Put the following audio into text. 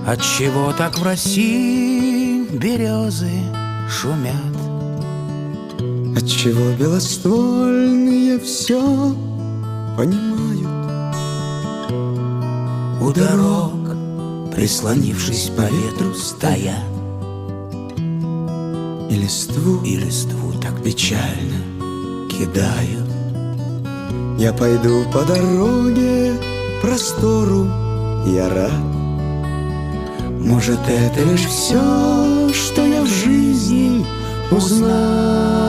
Отчего так в России березы шумят? Отчего белоствольные все понимают? У дорог, прислонившись по ветру, стоят, И листву так печально кидают. я пойду по дороге простору, я рад. Может, это лишь все, что я в жизни узнаю.